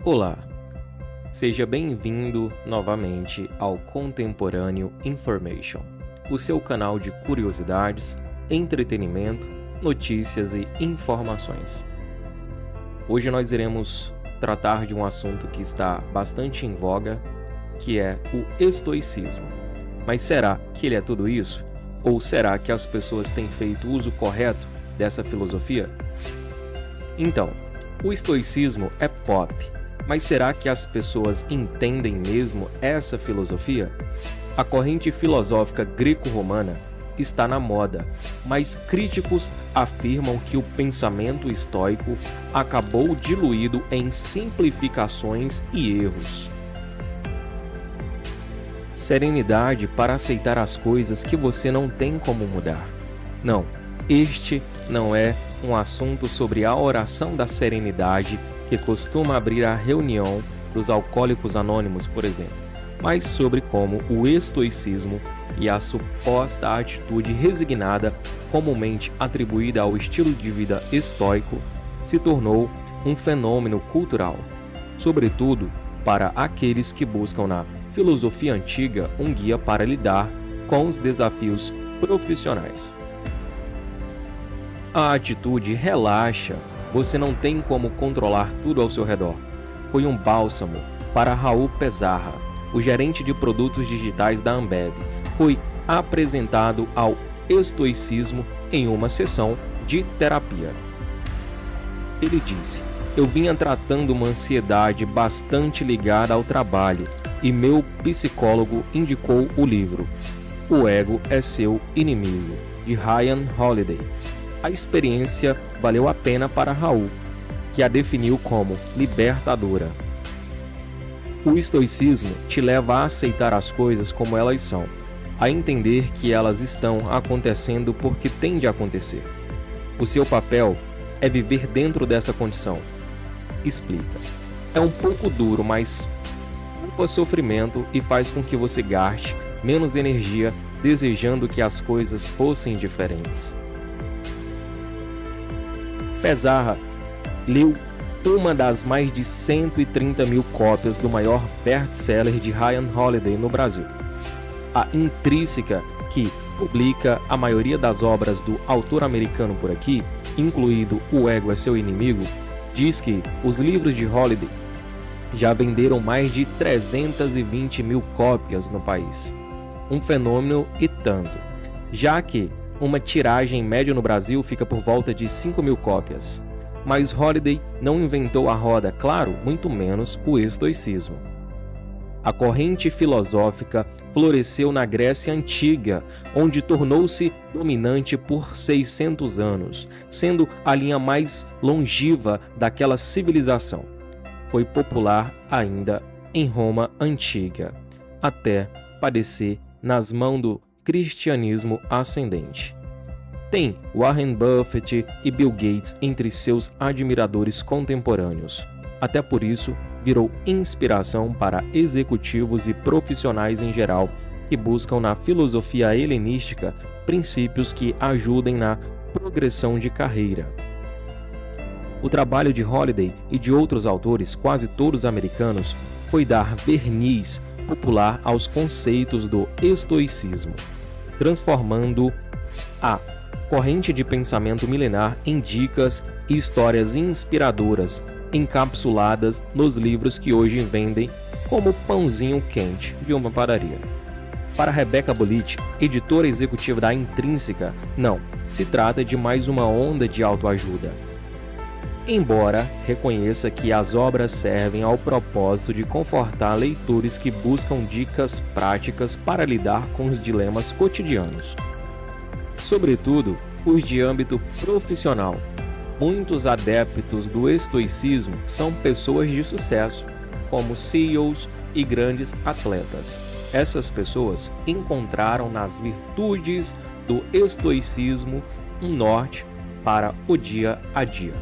Olá, seja bem-vindo novamente ao Contemporâneo Information, o seu canal de curiosidades, entretenimento, notícias e informações. Hoje nós iremos tratar de um assunto que está bastante em voga, que é o estoicismo. Mas será que ele é tudo isso? Ou será que as pessoas têm feito uso correto dessa filosofia? Então, o estoicismo é pop, mas será que as pessoas entendem mesmo essa filosofia? A corrente filosófica greco-romana está na moda, mas críticos afirmam que o pensamento estoico acabou diluído em simplificações e erros. Serenidade para aceitar as coisas que você não tem como mudar. Não, este não é um assunto sobre a oração da serenidade que costuma abrir a reunião dos alcoólicos anônimos, por exemplo, mas sobre como o estoicismo e a suposta atitude resignada comumente atribuída ao estilo de vida estoico se tornou um fenômeno cultural, sobretudo para aqueles que buscam na filosofia antiga um guia para lidar com os desafios profissionais. A atitude relaxa, você não tem como controlar tudo ao seu redor, foi um bálsamo para Raul Pezarra, o gerente de produtos digitais da Ambev. Foi apresentado ao estoicismo em uma sessão de terapia. Ele disse: "Eu vinha tratando uma ansiedade bastante ligada ao trabalho e meu psicólogo indicou o livro O Ego é Seu Inimigo, de Ryan Holiday. A experiência valeu a pena para Raul, que a definiu como libertadora. O estoicismo te leva a aceitar as coisas como elas são, a entender que elas estão acontecendo porque têm de acontecer. O seu papel é viver dentro dessa condição." Explica. É um pouco duro, mas poupa sofrimento e faz com que você gaste menos energia desejando que as coisas fossem diferentes. Pezarra leu uma das mais de 130 mil cópias do maior best-seller de Ryan Holiday no Brasil. A Intrínseca, que publica a maioria das obras do autor americano por aqui, incluído O Ego é Seu Inimigo, diz que os livros de Holiday já venderam mais de 320 mil cópias no país. Um fenômeno e tanto, já que uma tiragem média no Brasil fica por volta de 5 mil cópias. Mas Holiday não inventou a roda, claro, muito menos o estoicismo. A corrente filosófica floresceu na Grécia Antiga, onde tornou-se dominante por 600 anos, sendo a linha mais longeva daquela civilização. Foi popular ainda em Roma Antiga, até padecer nas mãos do cristianismo ascendente. Tem Warren Buffett e Bill Gates entre seus admiradores contemporâneos. Até por isso, virou inspiração para executivos e profissionais em geral que buscam na filosofia helenística princípios que ajudem na progressão de carreira. O trabalho de Holiday e de outros autores, quase todos americanos, foi dar verniz popular aos conceitos do estoicismo, transformando a corrente de pensamento milenar em dicas e histórias inspiradoras, encapsuladas nos livros que hoje vendem como pãozinho quente de uma padaria. Para Rebecca Bullitt, editora executiva da Intrínseca, não se trata de mais uma onda de autoajuda. Embora reconheça que as obras servem ao propósito de confortar leitores que buscam dicas práticas para lidar com os dilemas cotidianos, sobretudo os de âmbito profissional. Muitos adeptos do estoicismo são pessoas de sucesso, como CEOs e grandes atletas. Essas pessoas encontraram nas virtudes do estoicismo um norte para o dia a dia.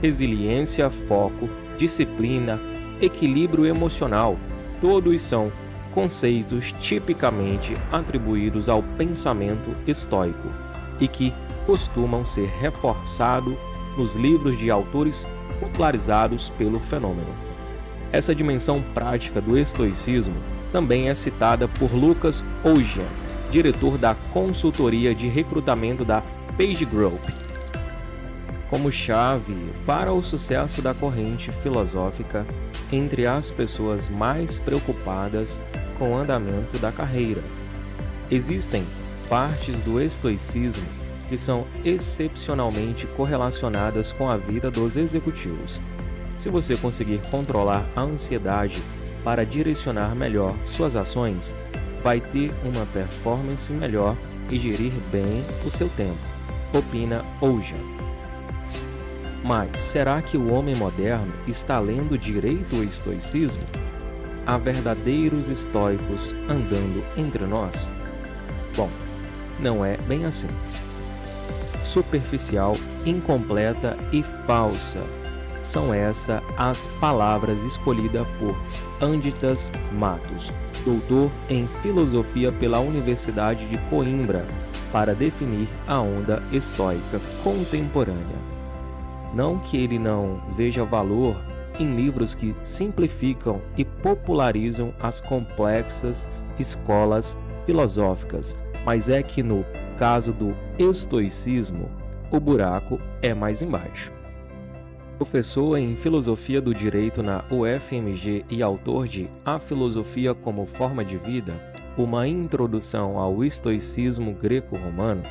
Resiliência, foco, disciplina, equilíbrio emocional, todos são conceitos tipicamente atribuídos ao pensamento estoico e que costumam ser reforçados nos livros de autores popularizados pelo fenômeno. Essa dimensão prática do estoicismo também é citada por Lucas Ogier, diretor da consultoria de recrutamento da PageGroup, como chave para o sucesso da corrente filosófica entre as pessoas mais preocupadas com o andamento da carreira. Existem partes do estoicismo que são excepcionalmente correlacionadas com a vida dos executivos. Se você conseguir controlar a ansiedade para direcionar melhor suas ações, vai ter uma performance melhor e gerir bem o seu tempo, opina Ogier. Mas será que o homem moderno está lendo direito o estoicismo? Há verdadeiros estoicos andando entre nós? Bom, não é bem assim. Superficial, incompleta e falsa. São essas as palavras escolhidas por Ânditas Matos, doutor em filosofia pela Universidade de Coimbra, para definir a onda estoica contemporânea. Não que ele não veja valor em livros que simplificam e popularizam as complexas escolas filosóficas, mas é que no caso do estoicismo, o buraco é mais embaixo. Professor em Filosofia do Direito na UFMG e autor de A Filosofia como Forma de Vida, uma introdução ao estoicismo greco-romano,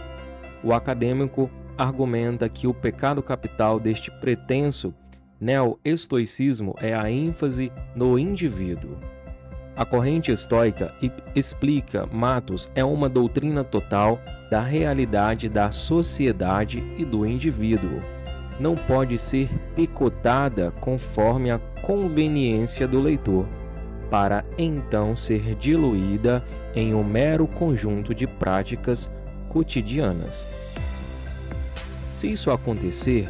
o acadêmico argumenta que o pecado capital deste pretenso neo-estoicismo é a ênfase no indivíduo. A corrente estoica, explica Matos, é uma doutrina total da realidade da sociedade e do indivíduo. Não pode ser picotada conforme a conveniência do leitor, para então ser diluída em um mero conjunto de práticas cotidianas. Se isso acontecer,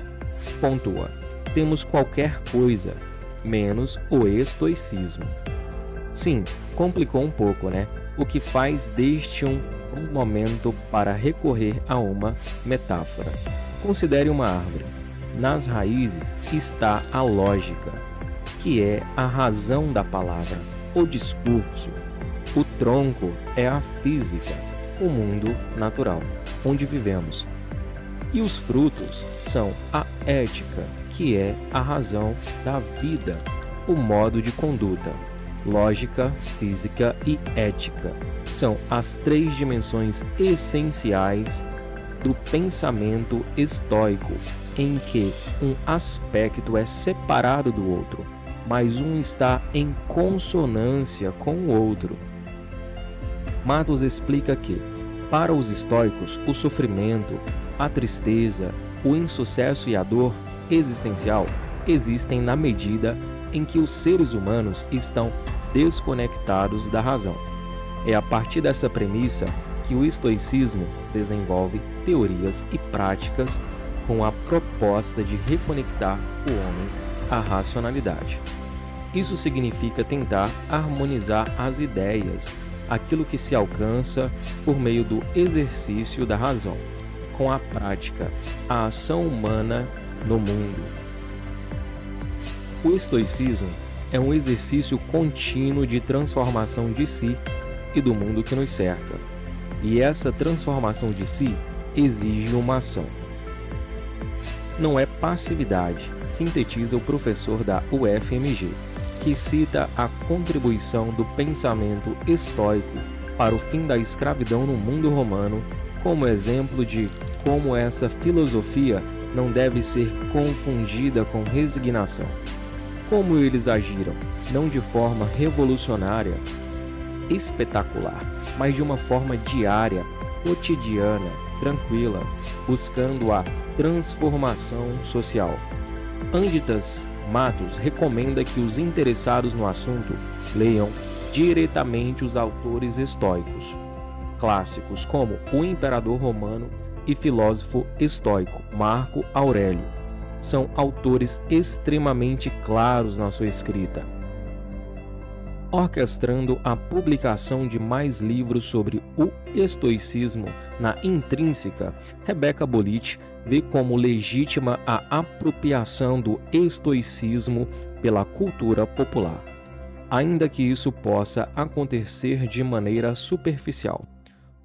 pontua, temos qualquer coisa, menos o estoicismo. Sim, complicou um pouco, né? O que faz deste um momento para recorrer a uma metáfora. Considere uma árvore. Nas raízes está a lógica, que é a razão da palavra, o discurso. O tronco é a física, o mundo natural, onde vivemos. E os frutos são a ética, que é a razão da vida, o modo de conduta. Lógica, física e ética são as três dimensões essenciais do pensamento estoico, em que um aspecto é separado do outro, mas um está em consonância com o outro. Matos explica que, para os estoicos, o sofrimento, a tristeza, o insucesso e a dor existencial existem na medida em que os seres humanos estão desconectados da razão. É a partir dessa premissa que o estoicismo desenvolve teorias e práticas com a proposta de reconectar o homem à racionalidade. Isso significa tentar harmonizar as ideias, aquilo que se alcança por meio do exercício da razão, com a prática, a ação humana no mundo. O estoicismo é um exercício contínuo de transformação de si e do mundo que nos cerca. E essa transformação de si exige uma ação. Não é passividade, sintetiza o professor da UFMG, que cita a contribuição do pensamento estoico para o fim da escravidão no mundo romano como exemplo de como essa filosofia não deve ser confundida com resignação. Como eles agiram, não de forma revolucionária, espetacular, mas de uma forma diária, cotidiana, tranquila, buscando a transformação social. Ânditas Matos recomenda que os interessados no assunto leiam diretamente os autores estoicos, clássicos como o imperador romano e filósofo estoico Marco Aurélio. São autores extremamente claros na sua escrita. Orquestrando a publicação de mais livros sobre o estoicismo na Intrínseca, Rebecca Bolich vê como legítima a apropriação do estoicismo pela cultura popular. ainda que isso possa acontecer de maneira superficial.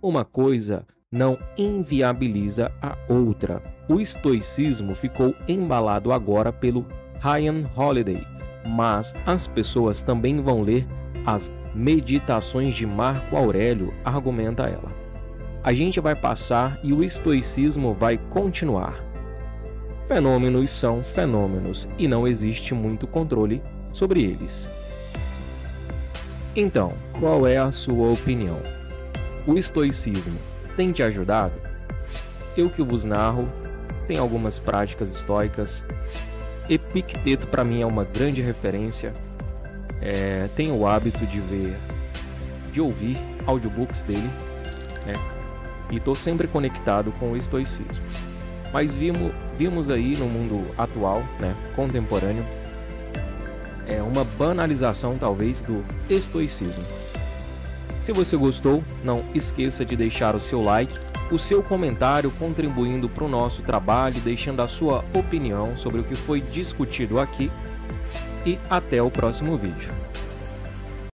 Uma coisa não inviabiliza a outra. O estoicismo ficou embalado agora pelo Ryan Holiday, mas as pessoas também vão ler as Meditações de Marco Aurélio, argumenta ela. A gente vai passar e o estoicismo vai continuar. Fenômenos são fenômenos e não existe muito controle sobre eles. Então, qual é a sua opinião? O estoicismo tem te ajudado? Eu que vos narro, tenho algumas práticas estoicas. Epicteto para mim é uma grande referência. Tenho o hábito de ouvir audiobooks dele, né? E estou sempre conectado com o estoicismo. Mas vimos aí no mundo atual, né, contemporâneo, uma banalização talvez do estoicismo. Se você gostou, não esqueça de deixar o seu like, o seu comentário contribuindo para o nosso trabalho, deixando a sua opinião sobre o que foi discutido aqui e até o próximo vídeo.